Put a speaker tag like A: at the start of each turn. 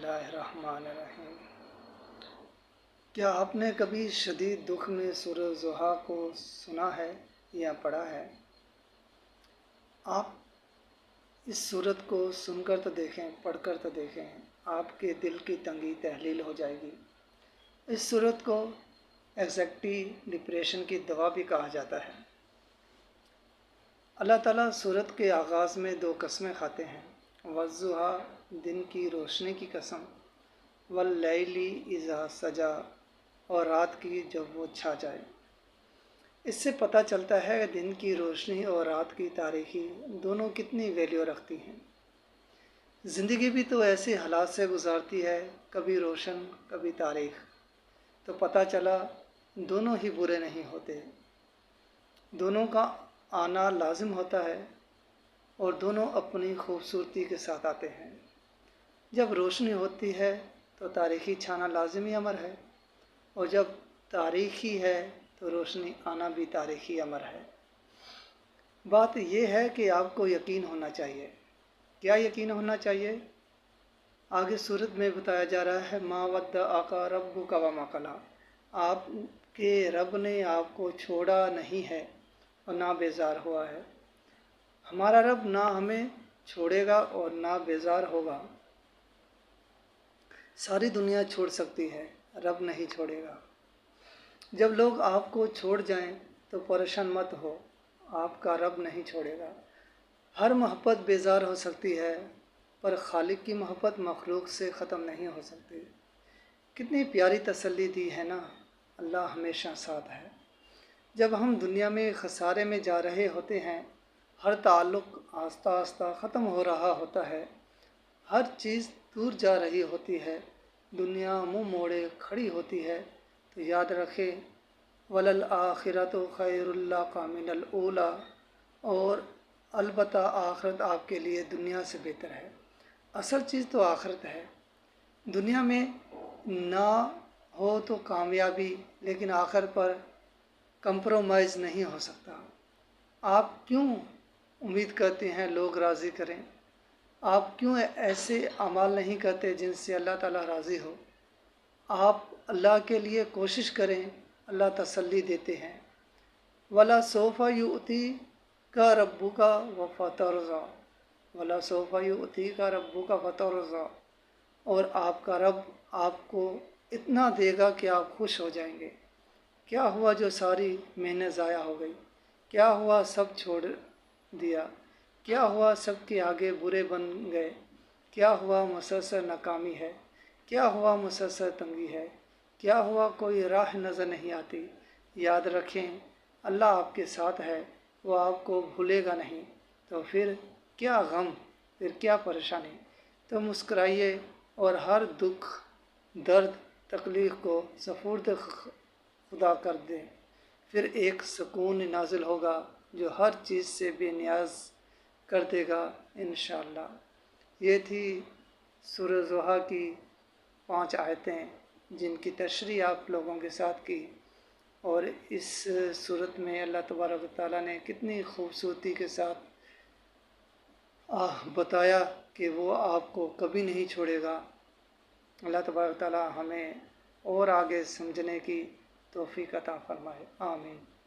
A: اللہ الرحمن الرحیم۔ کیا آپ نے کبھی شدید دکھ میں سورہ ضحیٰ کو سنا ہے یا پڑھا ہے؟ آپ اس سورت کو سن کر تو دیکھیں، پڑھ کر تو دیکھیں، آپ کے دل کی تنگی تحلیل ہو جائے گی۔ اس سورت کو ایگزائٹی ڈپریشن کی دوا بھی کہا جاتا ہے۔ اللہ تعالیٰ سورت کے آغاز میں 2 قسمیں کھاتے ہیں، والضحیٰ دن کی روشنی کی قسم، واللیل اذا سجا اور رات کی جب وہ چھا جائے۔ اس سے پتہ چلتا ہے کہ دن کی روشنی اور رات کی تاریکی دونوں کتنی ویلیو رکھتی ہیں۔ زندگی بھی تو ایسے حالات سے گزارتی ہے، کبھی روشن کبھی تاریک، تو پتہ چلا دونوں ہی برے نہیں ہوتے، دونوں کا آنا لازم ہوتا ہے اور دونوں اپنی خوبصورتی کے ساتھ آتے ہیں۔ جب روشنی ہوتی ہے تو تاریکی چھانا لازمی امر ہے، اور جب تاریکی ہے تو روشنی آنا بھی تاریخی امر ہے۔ بات یہ ہے کہ آپ کو یقین ہونا چاہیے۔ کیا یقین ہونا چاہیے؟ آگے سورت میں بتایا جا رہا ہے، ما ودعک ربک وما قلی، آپ کے رب نے آپ کو چھوڑا نہیں ہے اور نہ بیزار ہوا ہے۔ ہمارا رب نہ ہمیں چھوڑے گا اور نہ بیزار ہوگا۔ ساری دنیا چھوڑ سکتی ہے، رب نہیں چھوڑے گا۔ جب لوگ آپ کو چھوڑ جائیں تو پریشان مت ہو، آپ کا رب نہیں چھوڑے گا۔ ہر محبت بیزار ہو سکتی ہے، پر خالق کی محبت مخلوق سے ختم نہیں ہو سکتی۔ کتنی پیاری تسلی دی ہے نا، اللہ ہمیشہ ساتھ ہے۔ جب ہم دنیا میں خسارے میں جا رہے ہوتے ہیں، ہر تعلق آہستہ آہستہ ختم ہو رہا ہوتا ہے، ہر چیز دور جا رہی ہوتی ہے، دنیا منہ موڑے کھڑی ہوتی ہے، تو یاد رکھے وَلَلْآخِرَةُ خَيْرٌ لَكَ مِنَ الْأُولَىٰ، اور البتہ آخرت آپ کے لیے دنیا سے بہتر ہے۔ اصل چیز تو آخرت ہے۔ دنیا میں نہ ہو تو کامیابی، لیکن آخر پر کمپرومائز نہیں ہو سکتا۔ آپ کیوں امید کرتے ہیں لوگ راضی کریں؟ آپ کیوں ایسے اعمال نہیں کرتے جن سے اللہ تعالیٰ راضی ہو؟ آپ اللہ کے لیے کوشش کریں، اللہ تسلی دیتے ہیں۔ وَلَسَوْفَ يُؤْتِيكَ رَبُّكَ فَتَرْضَىٰ، وَلَسَوْفَ يُؤْتِيكَ رَبُّكَ فَتَرْضَىٰ، اور آپ کا رب آپ کو اتنا دے گا کہ آپ خوش ہو جائیں گے۔ کیا ہوا جو ساری محنت ضائع ہو گئی؟ کیا ہوا سب چھوڑ دیا؟ کیا ہوا سب کے آگے برے بن گئے؟ کیا ہوا مسلسل ناکامی ہے؟ کیا ہوا مسلسل تنگی ہے؟ کیا ہوا کوئی راہ نظر نہیں آتی؟ یاد رکھیں اللہ آپ کے ساتھ ہے، وہ آپ کو بھولے گا نہیں۔ تو پھر کیا غم، پھر کیا پریشانی؟ تو مسکرائیے اور ہر دکھ، درد، تکلیف کو سپرد خدا کر دیں، پھر ایک سکون نازل ہوگا جو ہر چیز سے بے نیاز کر دے گا انشاءاللہ۔ یہ تھی سورہ ضحیٰ کی 5 آیتیں جن کی تشریح آپ لوگوں کے ساتھ کی، اور اس صورت میں اللہ تبارک و تعالیٰ نے کتنی خوبصورتی کے ساتھ بتایا کہ وہ آپ کو کبھی نہیں چھوڑے گا۔ اللہ تبارک و تعالیٰ ہمیں اور آگے سمجھنے کی توفیق عطا فرمائے، آمین۔